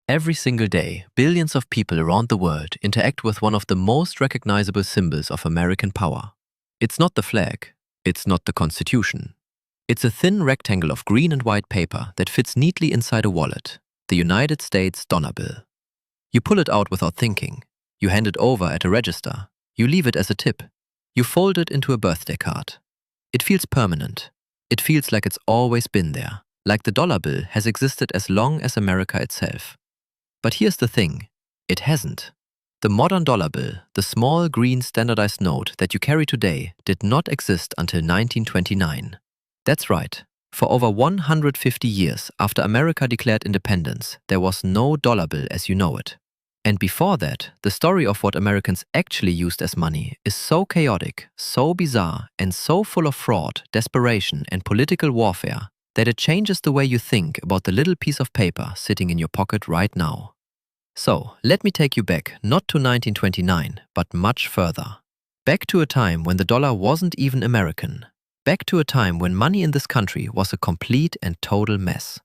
Every single day, billions of people around the world interact with one of the most recognizable symbols of American power. It's not the flag, it's not the Constitution. It's a thin rectangle of green and white paper that fits neatly inside a wallet, the United States dollar bill. You pull it out without thinking. You hand it over at a register. You leave it as a tip. You fold it into a birthday card. It feels permanent. It feels like it's always been there, like the dollar bill has existed as long as America itself. But here's the thing, it hasn't. The modern dollar bill, the small green standardized note that you carry today, did not exist until 1929. That's right. For over 150 years after America declared independence, there was no dollar bill as you know it. And before that, the story of what Americans actually used as money is so chaotic, so bizarre, and so full of fraud, desperation, and political warfare that it changes the way you think about the little piece of paper sitting in your pocket right now. So, let me take you back not to 1929, but much further. Back to a time when the dollar wasn't even American. Back to a time when money in this country was a complete and total mess.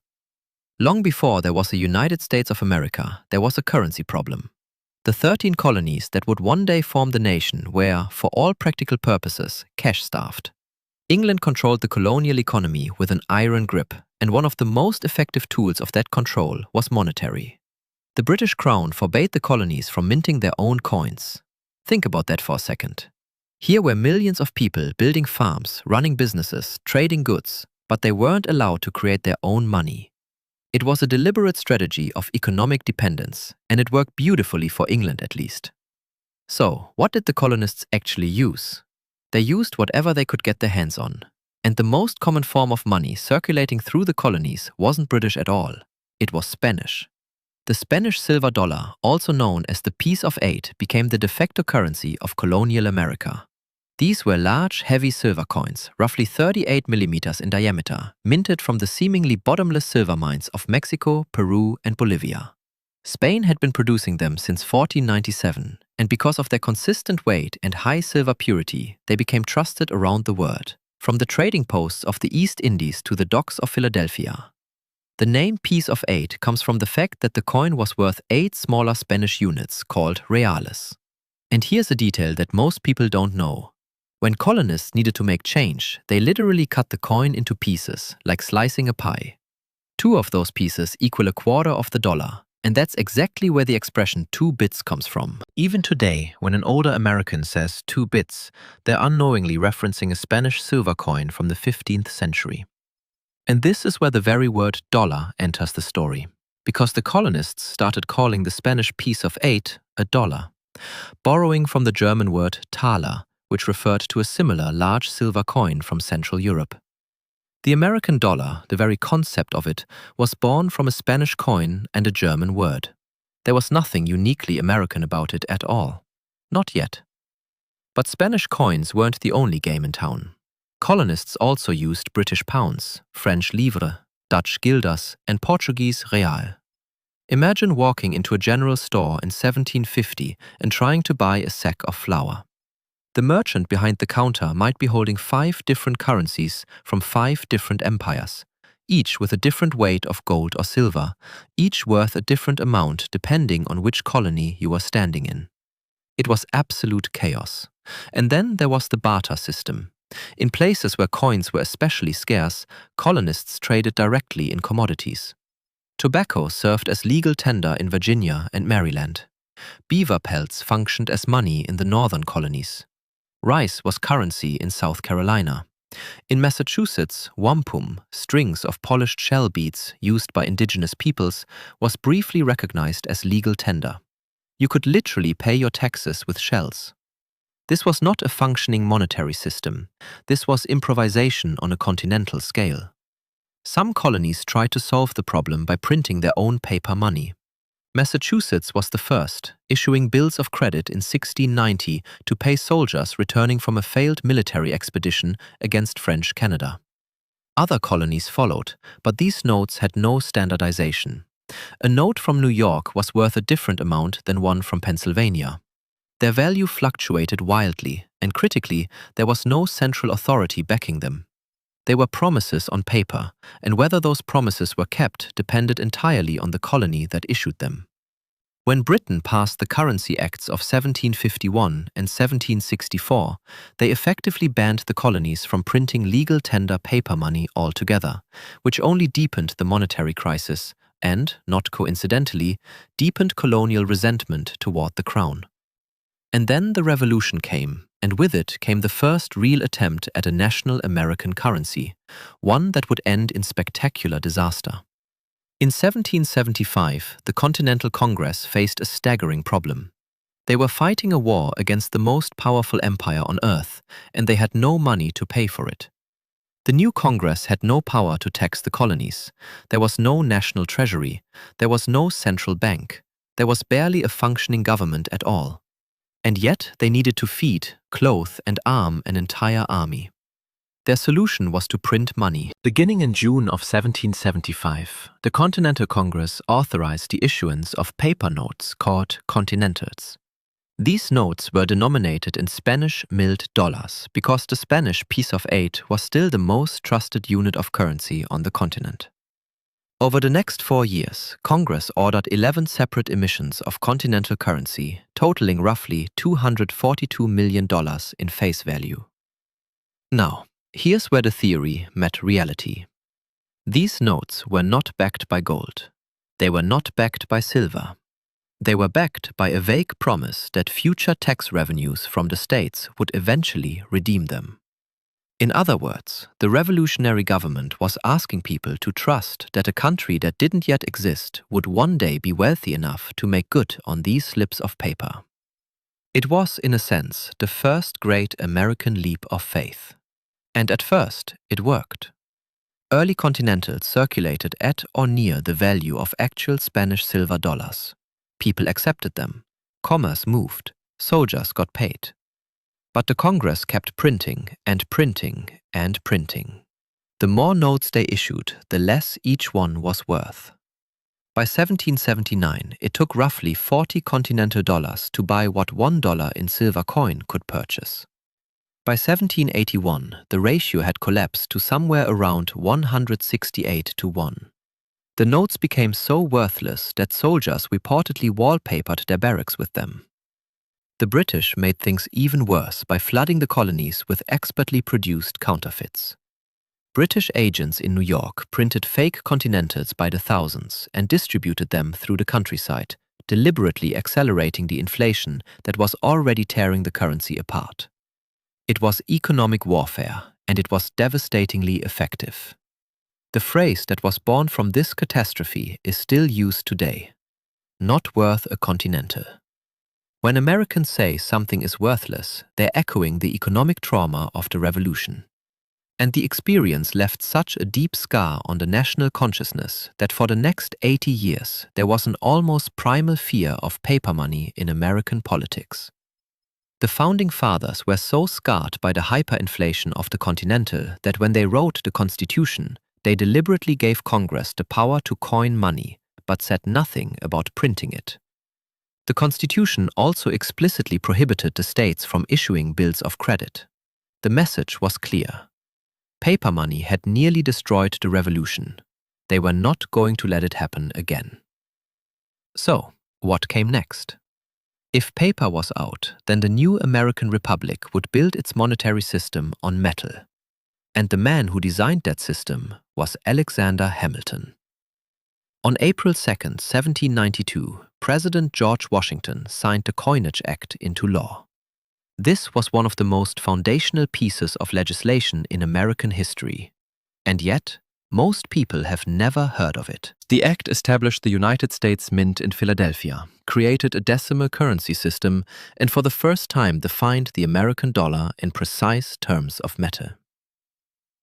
Long before there was a United States of America, there was a currency problem. The 13 colonies that would one day form the nation were, for all practical purposes, cash-starved. England controlled the colonial economy with an iron grip, and one of the most effective tools of that control was monetary. The British Crown forbade the colonies from minting their own coins. Think about that for a second. Here were millions of people building farms, running businesses, trading goods, but they weren't allowed to create their own money. It was a deliberate strategy of economic dependence, and it worked beautifully for England at least. So, what did the colonists actually use? They used whatever they could get their hands on. And the most common form of money circulating through the colonies wasn't British at all. It was Spanish. The Spanish silver dollar, also known as the piece of 8, became the de facto currency of colonial America. These were large, heavy silver coins, roughly 38 millimeters in diameter, minted from the seemingly bottomless silver mines of Mexico, Peru, and Bolivia. Spain had been producing them since 1497, and because of their consistent weight and high silver purity, they became trusted around the world, from the trading posts of the East Indies to the docks of Philadelphia. The name piece of 8 comes from the fact that the coin was worth 8 smaller Spanish units called reales. And here's a detail that most people don't know. When colonists needed to make change, they literally cut the coin into pieces, like slicing a pie. 2 of those pieces equal a quarter of the dollar. And that's exactly where the expression 2 bits comes from. Even today, when an older American says 2 bits, they're unknowingly referencing a Spanish silver coin from the 15th century. And this is where the very word dollar enters the story, because the colonists started calling the Spanish piece of 8 a dollar, borrowing from the German word Taler, which referred to a similar large silver coin from Central Europe. The American dollar, the very concept of it, was born from a Spanish coin and a German word. There was nothing uniquely American about it at all. Not yet. But Spanish coins weren't the only game in town. Colonists also used British pounds, French livre, Dutch guilders, and Portuguese real. Imagine walking into a general store in 1750 and trying to buy a sack of flour. The merchant behind the counter might be holding 5 different currencies from 5 different empires, each with a different weight of gold or silver, each worth a different amount depending on which colony you are standing in. It was absolute chaos. And then there was the barter system. In places where coins were especially scarce, colonists traded directly in commodities. Tobacco served as legal tender in Virginia and Maryland. Beaver pelts functioned as money in the northern colonies. Rice was currency in South Carolina. In Massachusetts, wampum, strings of polished shell beads used by indigenous peoples, was briefly recognized as legal tender. You could literally pay your taxes with shells. This was not a functioning monetary system. This was improvisation on a continental scale. Some colonies tried to solve the problem by printing their own paper money. Massachusetts was the first, issuing bills of credit in 1690 to pay soldiers returning from a failed military expedition against French Canada. Other colonies followed, but these notes had no standardization. A note from New York was worth a different amount than one from Pennsylvania. Their value fluctuated wildly, and critically, there was no central authority backing them. They were promises on paper, and whether those promises were kept depended entirely on the colony that issued them. When Britain passed the Currency Acts of 1751 and 1764, they effectively banned the colonies from printing legal tender paper money altogether, which only deepened the monetary crisis and, not coincidentally, deepened colonial resentment toward the crown. And then the Revolution came, and with it came the first real attempt at a national American currency, one that would end in spectacular disaster. In 1775, the Continental Congress faced a staggering problem. They were fighting a war against the most powerful empire on earth, and they had no money to pay for it. The new Congress had no power to tax the colonies. There was no national treasury. There was no central bank. There was barely a functioning government at all. And yet they needed to feed, clothe, and arm an entire army. Their solution was to print money. Beginning in June of 1775, the Continental Congress authorized the issuance of paper notes called continentals. These notes were denominated in Spanish milled dollars because the Spanish piece of 8 was still the most trusted unit of currency on the continent. Over the next 4 years, Congress ordered 11 separate emissions of continental currency, totaling roughly $242 million in face value. Now, here's where the theory met reality. These notes were not backed by gold. They were not backed by silver. They were backed by a vague promise that future tax revenues from the states would eventually redeem them. In other words, the revolutionary government was asking people to trust that a country that didn't yet exist would one day be wealthy enough to make good on these slips of paper. It was, in a sense, the first great American leap of faith. And at first, it worked. Early continentals circulated at or near the value of actual Spanish silver dollars. People accepted them. Commerce moved. Soldiers got paid. But the Congress kept printing and printing and printing. The more notes they issued, the less each one was worth. By 1779, it took roughly 40 continental dollars to buy what $1 in silver coin could purchase. By 1781, the ratio had collapsed to somewhere around 168 to 1. The notes became so worthless that soldiers reportedly wallpapered their barracks with them. The British made things even worse by flooding the colonies with expertly produced counterfeits. British agents in New York printed fake continentals by the thousands and distributed them through the countryside, deliberately accelerating the inflation that was already tearing the currency apart. It was economic warfare, and it was devastatingly effective. The phrase that was born from this catastrophe is still used today. Not worth a continental. When Americans say something is worthless, they're echoing the economic trauma of the revolution. And the experience left such a deep scar on the national consciousness that for the next 80 years there was an almost primal fear of paper money in American politics. The Founding Fathers were so scarred by the hyperinflation of the Continental that when they wrote the Constitution, they deliberately gave Congress the power to coin money, but said nothing about printing it. The Constitution also explicitly prohibited the states from issuing bills of credit. The message was clear. Paper money had nearly destroyed the revolution. They were not going to let it happen again. So, what came next? If paper was out, then the new American Republic would build its monetary system on metal. And the man who designed that system was Alexander Hamilton. On April 2, 1792, President George Washington signed the Coinage Act into law. This was one of the most foundational pieces of legislation in American history. And yet, most people have never heard of it. The act established the United States Mint in Philadelphia, created a decimal currency system, and for the first time defined the American dollar in precise terms of metal.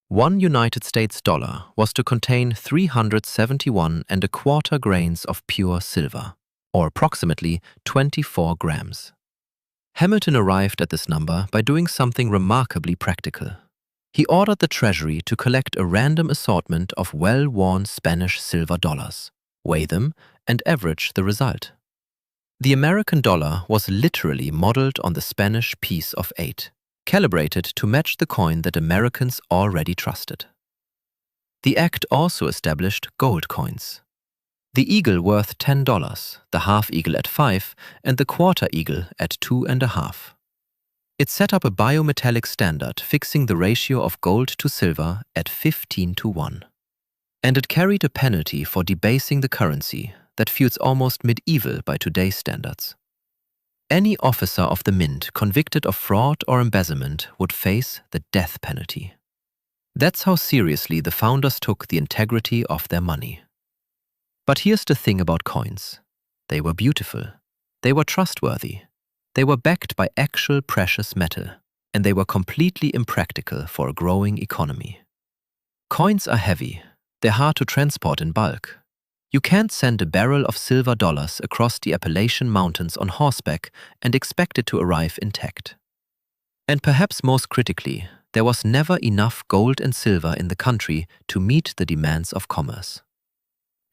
1 United States dollar was to contain 371¼ grains of pure silver, or approximately 24 grams. Hamilton arrived at this number by doing something remarkably practical. He ordered the Treasury to collect a random assortment of well-worn Spanish silver dollars, weigh them, and average the result. The American dollar was literally modeled on the Spanish piece of 8, calibrated to match the coin that Americans already trusted. The act also established gold coins. The eagle worth $10, the half eagle at 5, and the quarter eagle at 2.5. It set up a biometallic standard fixing the ratio of gold to silver at 15:1. And it carried a penalty for debasing the currency that feels almost medieval by today's standards. Any officer of the mint convicted of fraud or embezzlement would face the death penalty. That's how seriously the founders took the integrity of their money. But here's the thing about coins. They were beautiful. They were trustworthy. They were backed by actual precious metal. And they were completely impractical for a growing economy. Coins are heavy. They're hard to transport in bulk. You can't send a barrel of silver dollars across the Appalachian Mountains on horseback and expect it to arrive intact. And perhaps most critically, there was never enough gold and silver in the country to meet the demands of commerce.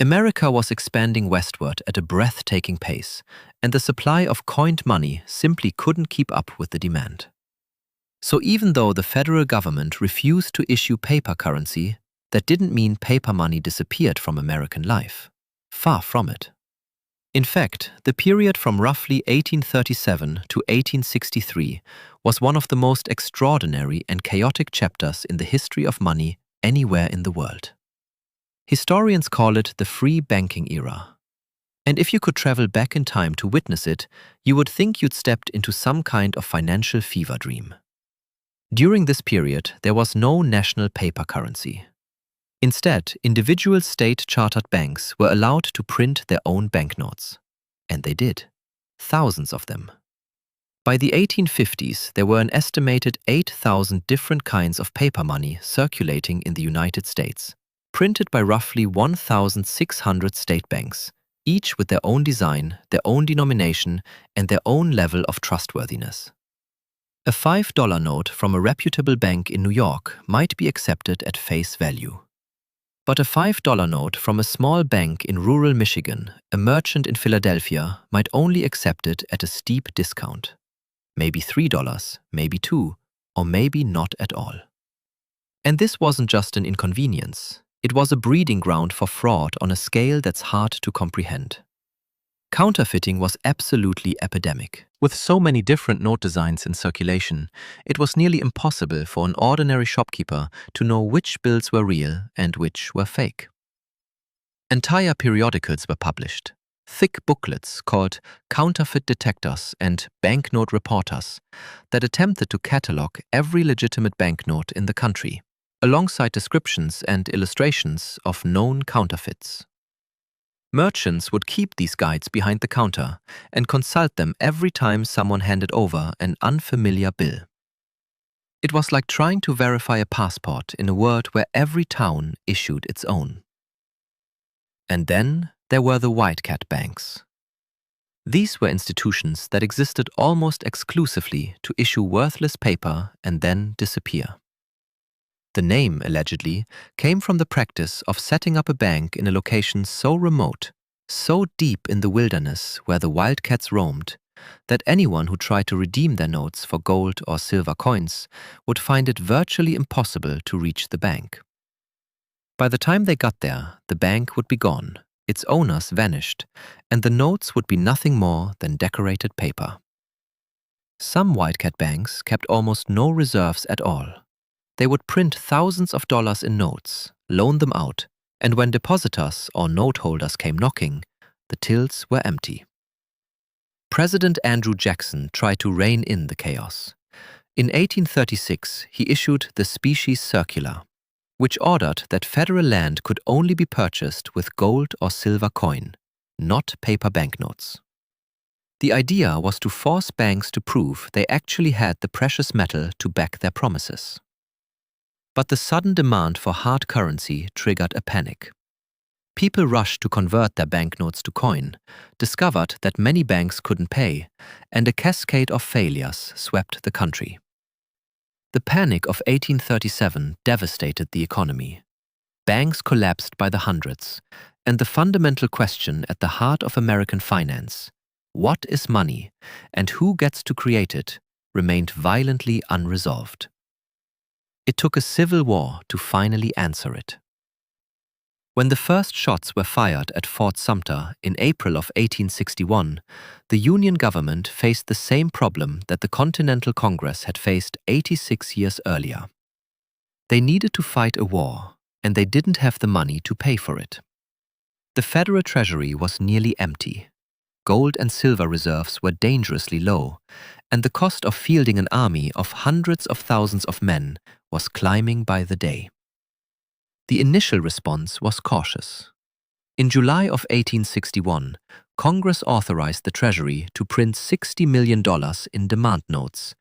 America was expanding westward at a breathtaking pace, and the supply of coined money simply couldn't keep up with the demand. So even though the federal government refused to issue paper currency, that didn't mean paper money disappeared from American life. Far from it. In fact, the period from roughly 1837 to 1863 was one of the most extraordinary and chaotic chapters in the history of money anywhere in the world. Historians call it the free banking era. And if you could travel back in time to witness it, you would think you'd stepped into some kind of financial fever dream. During this period, there was no national paper currency. Instead, individual state-chartered banks were allowed to print their own banknotes. And they did. Thousands of them. By the 1850s, there were an estimated 8,000 different kinds of paper money circulating in the United States, printed by roughly 1,600 state banks, each with their own design, their own denomination, and their own level of trustworthiness. A $5 note from a reputable bank in New York might be accepted at face value. But a $5 note from a small bank in rural Michigan, a merchant in Philadelphia, might only accept it at a steep discount. Maybe $3, maybe $2, or maybe not at all. And this wasn't just an inconvenience. It was a breeding ground for fraud on a scale that's hard to comprehend. Counterfeiting was absolutely epidemic. With so many different note designs in circulation, it was nearly impossible for an ordinary shopkeeper to know which bills were real and which were fake. Entire periodicals were published, thick booklets called counterfeit detectors and banknote reporters that attempted to catalog every legitimate banknote in the country, alongside descriptions and illustrations of known counterfeits. Merchants would keep these guides behind the counter and consult them every time someone handed over an unfamiliar bill. It was like trying to verify a passport in a world where every town issued its own. And then there were the white cat banks. These were institutions that existed almost exclusively to issue worthless paper and then disappear. The name, allegedly, came from the practice of setting up a bank in a location so remote, so deep in the wilderness where the wildcats roamed, that anyone who tried to redeem their notes for gold or silver coins would find it virtually impossible to reach the bank. By the time they got there, the bank would be gone, its owners vanished, and the notes would be nothing more than decorated paper. Some wildcat banks kept almost no reserves at all. They would print thousands of dollars in notes, loan them out, and when depositors or note holders came knocking, the tills were empty. President Andrew Jackson tried to rein in the chaos. In 1836, he issued the Species Circular, which ordered that federal land could only be purchased with gold or silver coin, not paper banknotes. The idea was to force banks to prove they actually had the precious metal to back their promises. But the sudden demand for hard currency triggered a panic. People rushed to convert their banknotes to coin, discovered that many banks couldn't pay, and a cascade of failures swept the country. The Panic of 1837 devastated the economy. Banks collapsed by the hundreds, and the fundamental question at the heart of American finance, what is money and who gets to create it, remained violently unresolved. It took a civil war to finally answer it. When the first shots were fired at Fort Sumter in April of 1861, the Union government faced the same problem that the Continental Congress had faced 86 years earlier. They needed to fight a war, and they didn't have the money to pay for it. The Federal Treasury was nearly empty. Gold and silver reserves were dangerously low, and the cost of fielding an army of hundreds of thousands of men was climbing by the day. The initial response was cautious. In July of 1861, Congress authorized the Treasury to print $60 million in demand notes,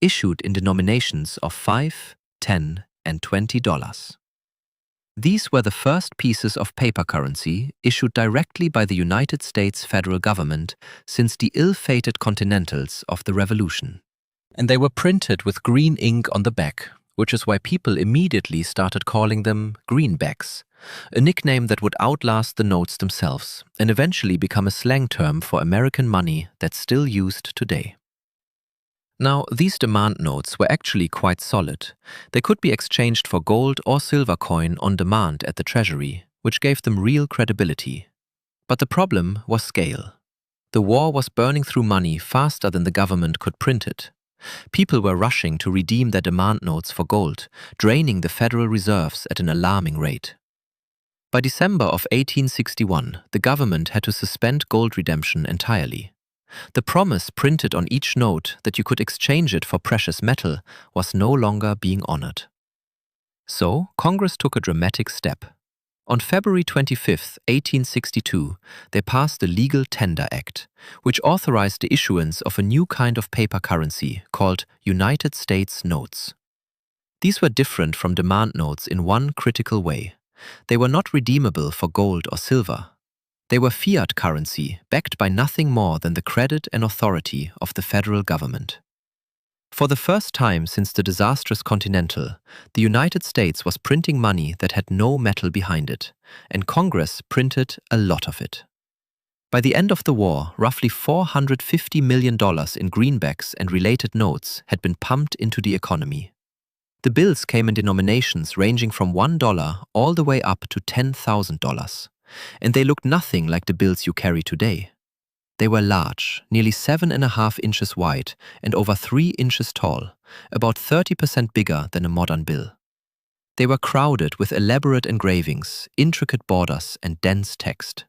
issued in denominations of $5, $10, and $20. These were the first pieces of paper currency issued directly by the United States federal government since the ill-fated Continentals of the Revolution. And they were printed with green ink on the back, which is why people immediately started calling them greenbacks, a nickname that would outlast the notes themselves and eventually become a slang term for American money that's still used today. Now, these demand notes were actually quite solid. They could be exchanged for gold or silver coin on demand at the Treasury, which gave them real credibility. But the problem was scale. The war was burning through money faster than the government could print it. People were rushing to redeem their demand notes for gold, draining the Federal Reserves at an alarming rate. By December of 1861, the government had to suspend gold redemption entirely. The promise printed on each note that you could exchange it for precious metal was no longer being honored. So, Congress took a dramatic step. On February 25, 1862, they passed the Legal Tender Act, which authorized the issuance of a new kind of paper currency called United States notes. These were different from demand notes in one critical way. They were not redeemable for gold or silver. They were fiat currency backed by nothing more than the credit and authority of the federal government. For the first time since the disastrous Continental, the United States was printing money that had no metal behind it, and Congress printed a lot of it. By the end of the war, roughly $450 million in greenbacks and related notes had been pumped into the economy. The bills came in denominations ranging from $1 all the way up to $10,000, and they looked nothing like the bills you carry today. They were large, nearly 7.5 inches wide and over 3 inches tall, about 30% bigger than a modern bill. They were crowded with elaborate engravings, intricate borders, and dense text.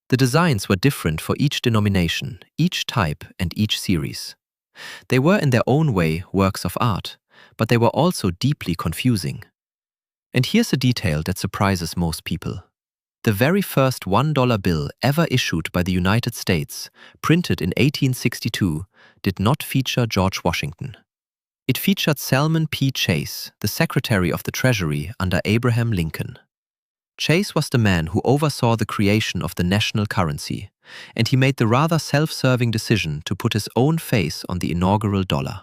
The designs were different for each denomination, each type, and each series. They were in their own way works of art, but they were also deeply confusing. And here's a detail that surprises most people. The very first $1 bill ever issued by the United States, printed in 1862, did not feature George Washington. It featured Salmon P. Chase, the Secretary of the Treasury under Abraham Lincoln. Chase was the man who oversaw the creation of the national currency, and he made the rather self-serving decision to put his own face on the inaugural dollar.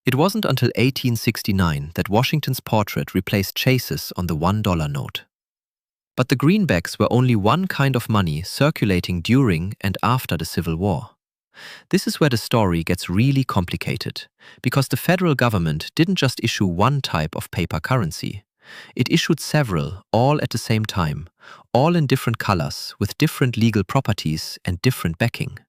It wasn't until 1869 that Washington's portrait replaced Chase's on the $1 note. But the greenbacks were only one kind of money circulating during and after the Civil War. This is where the story gets really complicated, because the federal government didn't just issue one type of paper currency. It issued several, all at the same time, all in different colors, with different legal properties and different backing.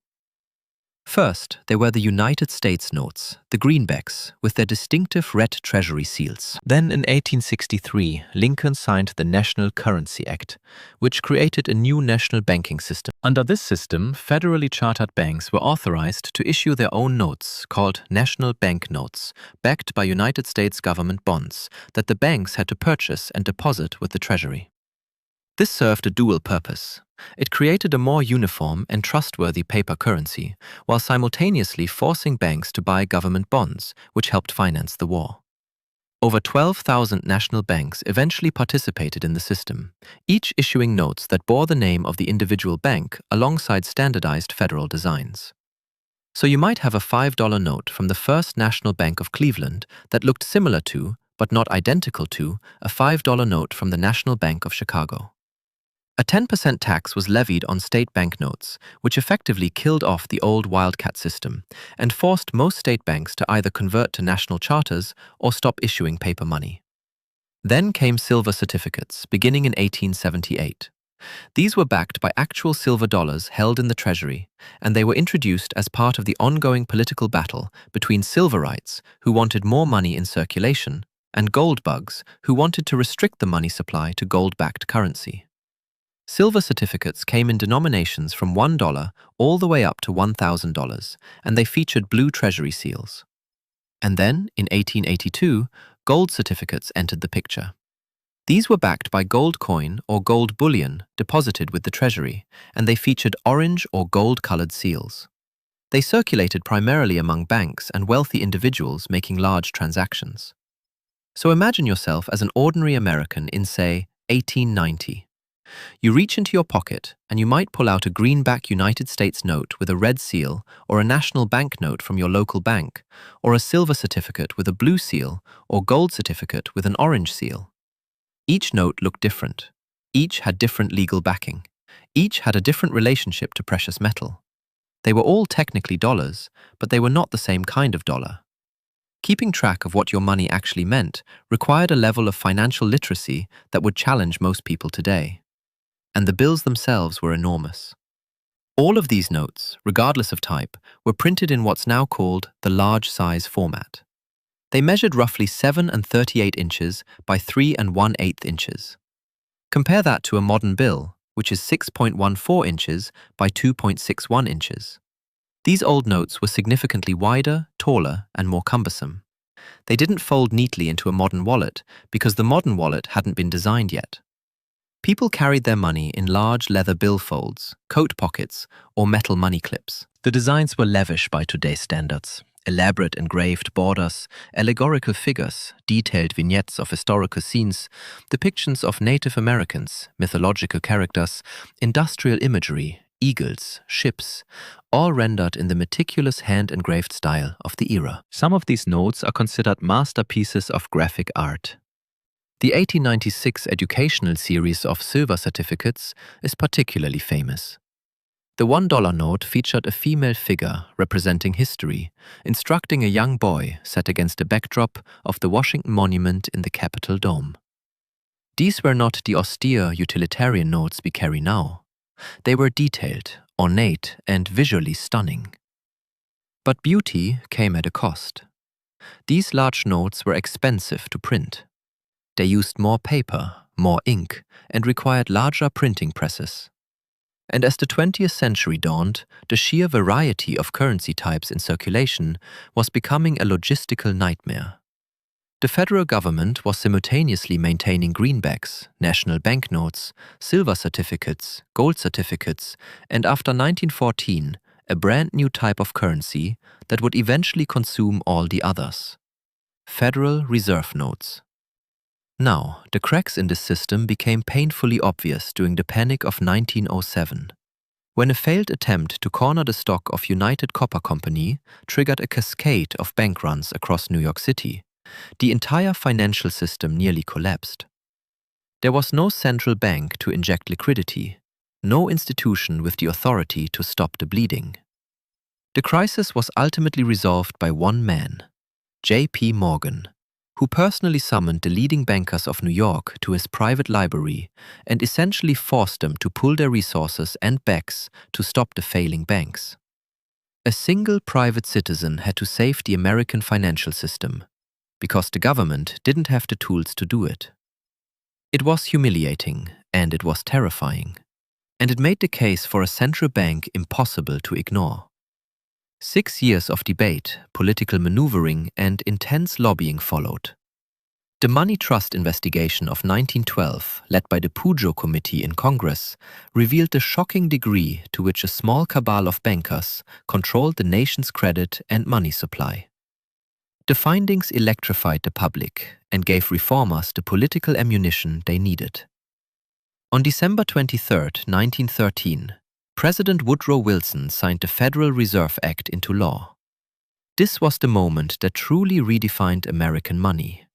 First, there were the United States notes, the greenbacks, with their distinctive red treasury seals. Then in 1863, Lincoln signed the National Currency Act, which created a new national banking system. Under this system, federally chartered banks were authorized to issue their own notes, called national bank notes, backed by United States government bonds, that the banks had to purchase and deposit with the Treasury. This served a dual purpose. It created a more uniform and trustworthy paper currency, while simultaneously forcing banks to buy government bonds, which helped finance the war. Over 12,000 national banks eventually participated in the system, each issuing notes that bore the name of the individual bank alongside standardized federal designs. So you might have a $5 note from the First National Bank of Cleveland that looked similar to, but not identical to, a $5 note from the National Bank of Chicago. A 10% tax was levied on state banknotes, which effectively killed off the old wildcat system and forced most state banks to either convert to national charters or stop issuing paper money. Then came silver certificates, beginning in 1878. These were backed by actual silver dollars held in the treasury, and they were introduced as part of the ongoing political battle between silverites, who wanted more money in circulation, and gold bugs, who wanted to restrict the money supply to gold-backed currency. Silver certificates came in denominations from $1 all the way up to $1,000, and they featured blue treasury seals. And then, in 1882, gold certificates entered the picture. These were backed by gold coin or gold bullion deposited with the treasury, and they featured orange or gold-colored seals. They circulated primarily among banks and wealthy individuals making large transactions. So imagine yourself as an ordinary American in, say, 1890. You reach into your pocket and you might pull out a greenback United States note with a red seal, or a national bank note from your local bank, or a silver certificate with a blue seal, or gold certificate with an orange seal. Each note looked different. Each had different legal backing. Each had a different relationship to precious metal. They were all technically dollars, but they were not the same kind of dollar. Keeping track of what your money actually meant required a level of financial literacy that would challenge most people today. And the bills themselves were enormous. All of these notes, regardless of type, were printed in what's now called the large size format. They measured roughly 7 38 inches by 3 1/8 inches. Compare that to a modern bill, which is 6.14 inches by 2.61 inches. These old notes were significantly wider, taller, and more cumbersome. They didn't fold neatly into a modern wallet because the modern wallet hadn't been designed yet. People carried their money in large leather billfolds, coat pockets, or metal money clips. The designs were lavish by today's standards. Elaborate engraved borders, allegorical figures, detailed vignettes of historical scenes, depictions of Native Americans, mythological characters, industrial imagery, eagles, ships, all rendered in the meticulous hand-engraved style of the era. Some of these notes are considered masterpieces of graphic art. The 1896 educational series of silver certificates is particularly famous. The $1 note featured a female figure representing history, instructing a young boy set against a backdrop of the Washington Monument in the Capitol Dome. These were not the austere utilitarian notes we carry now. They were detailed, ornate, and visually stunning. But beauty came at a cost. These large notes were expensive to print. They used more paper, more ink, and required larger printing presses. And as the 20th century dawned, the sheer variety of currency types in circulation was becoming a logistical nightmare. The federal government was simultaneously maintaining greenbacks, national banknotes, silver certificates, gold certificates, and after 1914, a brand new type of currency that would eventually consume all the others: Federal Reserve notes. Now, the cracks in this system became painfully obvious during the Panic of 1907, when a failed attempt to corner the stock of United Copper Company triggered a cascade of bank runs across New York City. The entire financial system nearly collapsed. There was no central bank to inject liquidity, no institution with the authority to stop the bleeding. The crisis was ultimately resolved by one man, J.P. Morgan, who personally summoned the leading bankers of New York to his private library and essentially forced them to pool their resources and backs to stop the failing banks. A single private citizen had to save the American financial system, because the government didn't have the tools to do it. It was humiliating, and it was terrifying, and it made the case for a central bank impossible to ignore. 6 years of debate, political maneuvering, and intense lobbying followed. The Money Trust investigation of 1912, led by the Pujo Committee in Congress, revealed the shocking degree to which a small cabal of bankers controlled the nation's credit and money supply. The findings electrified the public and gave reformers the political ammunition they needed. On December 23, 1913, President Woodrow Wilson signed the Federal Reserve Act into law. This was the moment that truly redefined American money.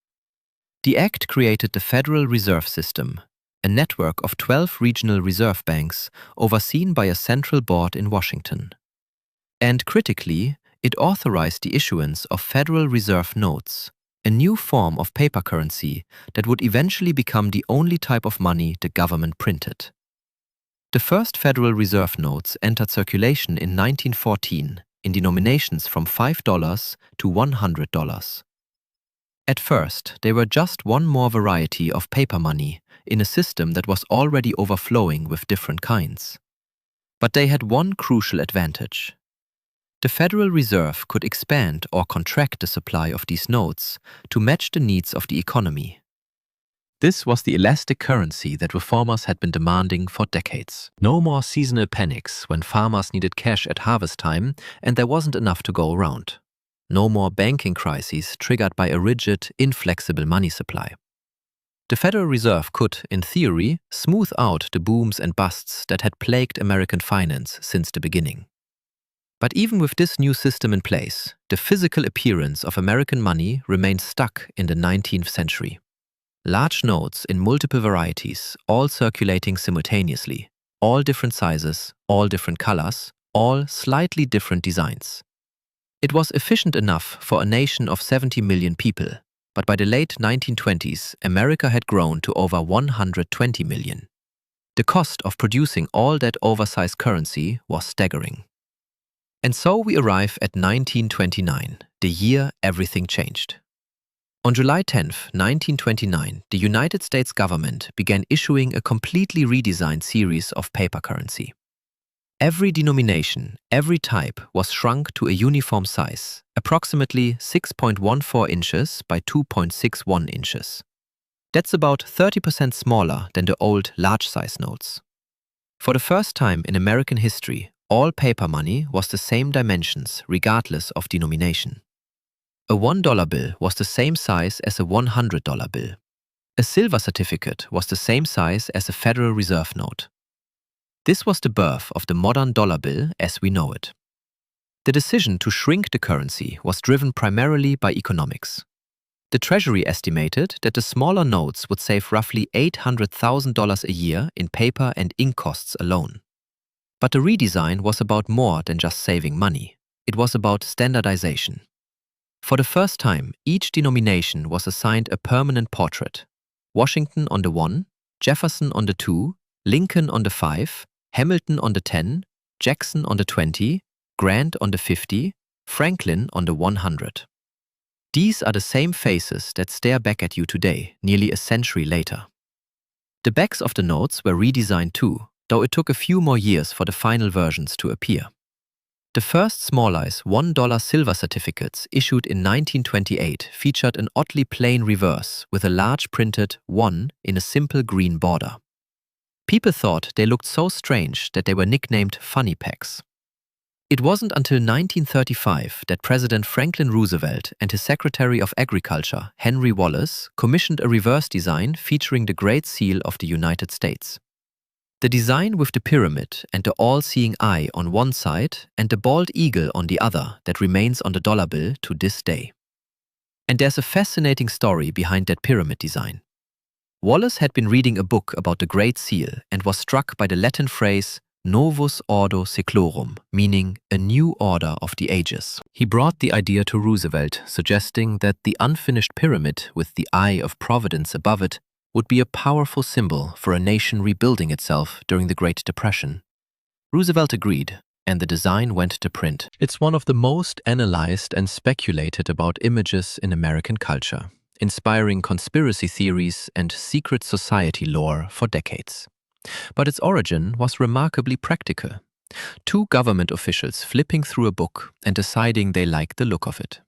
The act created the Federal Reserve System, a network of 12 regional reserve banks overseen by a central board in Washington. And critically, it authorized the issuance of Federal Reserve notes, a new form of paper currency that would eventually become the only type of money the government printed. The first Federal Reserve notes entered circulation in 1914 in denominations from $5 to $100. At first, they were just one more variety of paper money in a system that was already overflowing with different kinds. But they had one crucial advantage. The Federal Reserve could expand or contract the supply of these notes to match the needs of the economy. This was the elastic currency that reformers had been demanding for decades. No more seasonal panics when farmers needed cash at harvest time and there wasn't enough to go around. No more banking crises triggered by a rigid, inflexible money supply. The Federal Reserve could, in theory, smooth out the booms and busts that had plagued American finance since the beginning. But even with this new system in place, the physical appearance of American money remained stuck in the 19th century. Large notes in multiple varieties, all circulating simultaneously, all different sizes, all different colors, all slightly different designs. It was efficient enough for a nation of 70 million people, but by the late 1920s, America had grown to over 120 million. The cost of producing all that oversized currency was staggering. And so we arrive at 1929, the year everything changed. On July 10, 1929, the United States government began issuing a completely redesigned series of paper currency. Every denomination, every type was shrunk to a uniform size, approximately 6.14 inches by 2.61 inches. That's about 30% smaller than the old large-size notes. For the first time in American history, all paper money was the same dimensions regardless of denomination. A $1 bill was the same size as a $100 bill. A silver certificate was the same size as a Federal Reserve note. This was the birth of the modern dollar bill as we know it. The decision to shrink the currency was driven primarily by economics. The Treasury estimated that the smaller notes would save roughly $800,000 a year in paper and ink costs alone. But the redesign was about more than just saving money. It was about standardization. For the first time, each denomination was assigned a permanent portrait. Washington on the 1, Jefferson on the 2, Lincoln on the 5, Hamilton on the 10, Jackson on the 20, Grant on the 50, Franklin on the 100. These are the same faces that stare back at you today, nearly a century later. The backs of the notes were redesigned too, though it took a few more years for the final versions to appear. The first small-size $1 silver certificates issued in 1928 featured an oddly plain reverse with a large printed 1 in a simple green border. People thought they looked so strange that they were nicknamed funny packs. It wasn't until 1935 that President Franklin Roosevelt and his Secretary of Agriculture, Henry Wallace, commissioned a reverse design featuring the Great Seal of the United States. The design with the pyramid and the all-seeing eye on one side and the bald eagle on the other that remains on the dollar bill to this day. And there's a fascinating story behind that pyramid design. Wallace had been reading a book about the Great Seal and was struck by the Latin phrase Novus Ordo Seclorum, meaning a new order of the ages. He brought the idea to Roosevelt, suggesting that the unfinished pyramid with the eye of Providence above it would be a powerful symbol for a nation rebuilding itself during the Great Depression. Roosevelt agreed, and the design went to print. It's one of the most analyzed and speculated about images in American culture, inspiring conspiracy theories and secret society lore for decades. But its origin was remarkably practical. Two government officials flipping through a book and deciding they liked the look of it.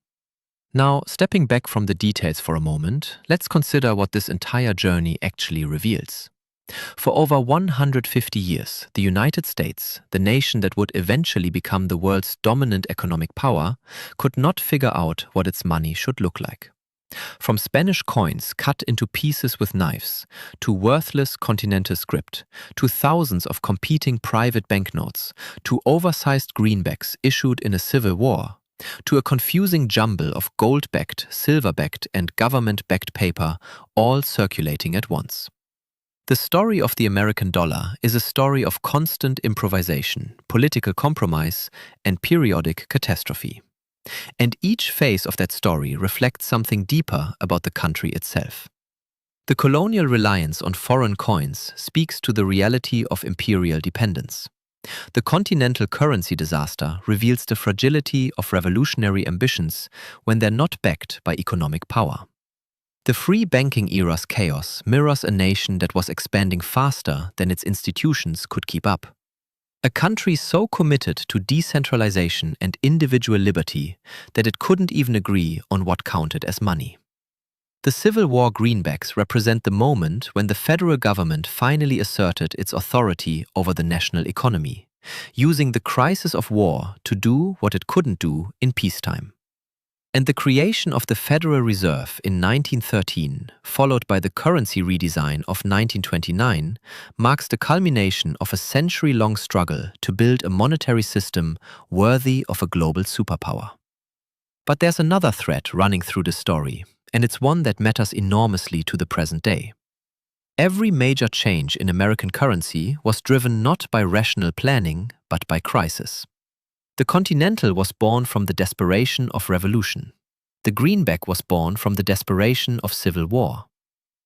Now, stepping back from the details for a moment, let's consider what this entire journey actually reveals. For over 150 years, the United States, the nation that would eventually become the world's dominant economic power, could not figure out what its money should look like. From Spanish coins cut into pieces with knives, to worthless continental script, to thousands of competing private banknotes, to oversized greenbacks issued in a civil war, to a confusing jumble of gold-backed, silver-backed, and government-backed paper, all circulating at once. The story of the American dollar is a story of constant improvisation, political compromise, and periodic catastrophe. And each phase of that story reflects something deeper about the country itself. The colonial reliance on foreign coins speaks to the reality of imperial dependence. The continental currency disaster reveals the fragility of revolutionary ambitions when they're not backed by economic power. The free banking era's chaos mirrors a nation that was expanding faster than its institutions could keep up. A country so committed to decentralization and individual liberty that it couldn't even agree on what counted as money. The Civil War greenbacks represent the moment when the federal government finally asserted its authority over the national economy, using the crisis of war to do what it couldn't do in peacetime. And the creation of the Federal Reserve in 1913, followed by the currency redesign of 1929, marks the culmination of a century-long struggle to build a monetary system worthy of a global superpower. But there's another thread running through the story, and it's one that matters enormously to the present day. Every major change in American currency was driven not by rational planning, but by crisis. The Continental was born from the desperation of revolution. The greenback was born from the desperation of civil war.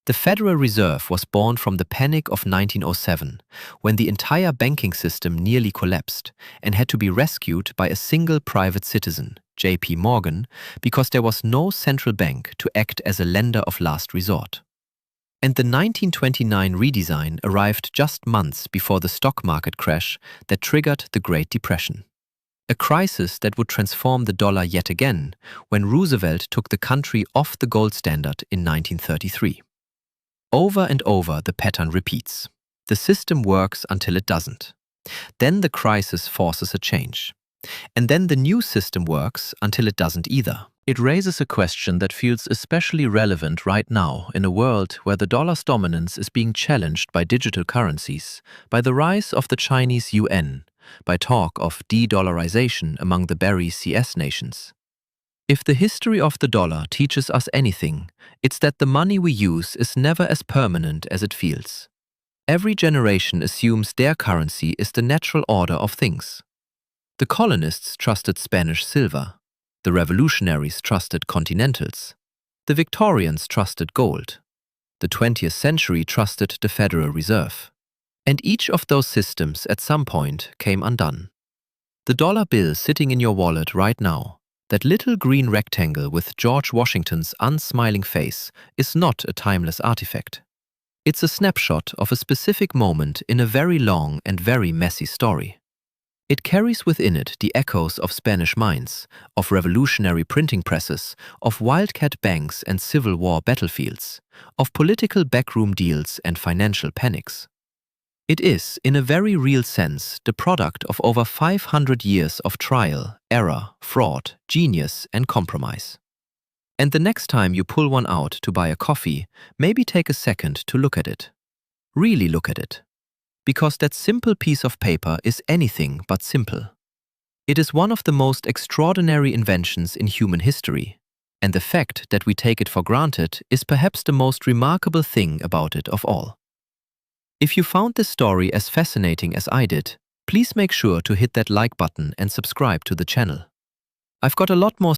The Federal Reserve was born from the panic of 1907, when the entire banking system nearly collapsed and had to be rescued by a single private citizen, J.P. Morgan, because there was no central bank to act as a lender of last resort. And the 1929 redesign arrived just months before the stock market crash that triggered the Great Depression. A crisis that would transform the dollar yet again when Roosevelt took the country off the gold standard in 1933. Over and over, the pattern repeats. The system works until it doesn't. Then the crisis forces a change. And then the new system works until it doesn't either. It raises a question that feels especially relevant right now in a world where the dollar's dominance is being challenged by digital currencies, by the rise of the Chinese yuan, by talk of de-dollarization among the Barry CS nations. If the history of the dollar teaches us anything, it's that the money we use is never as permanent as it feels. Every generation assumes their currency is the natural order of things. The colonists trusted Spanish silver. The revolutionaries trusted continentals. The Victorians trusted gold. The 20th century trusted the Federal Reserve. And each of those systems at some point came undone. The dollar bill sitting in your wallet right now, that little green rectangle with George Washington's unsmiling face, is not a timeless artifact. It's a snapshot of a specific moment in a very long and very messy story. It carries within it the echoes of Spanish mines, of revolutionary printing presses, of wildcat banks and Civil War battlefields, of political backroom deals and financial panics. It is, in a very real sense, the product of over 500 years of trial, error, fraud, genius, and compromise. And the next time you pull one out to buy a coffee, maybe take a second to look at it. Really look at it. Because that simple piece of paper is anything but simple. It is one of the most extraordinary inventions in human history, and the fact that we take it for granted is perhaps the most remarkable thing about it of all. If you found this story as fascinating as I did, please make sure to hit that like button and subscribe to the channel. I've got a lot more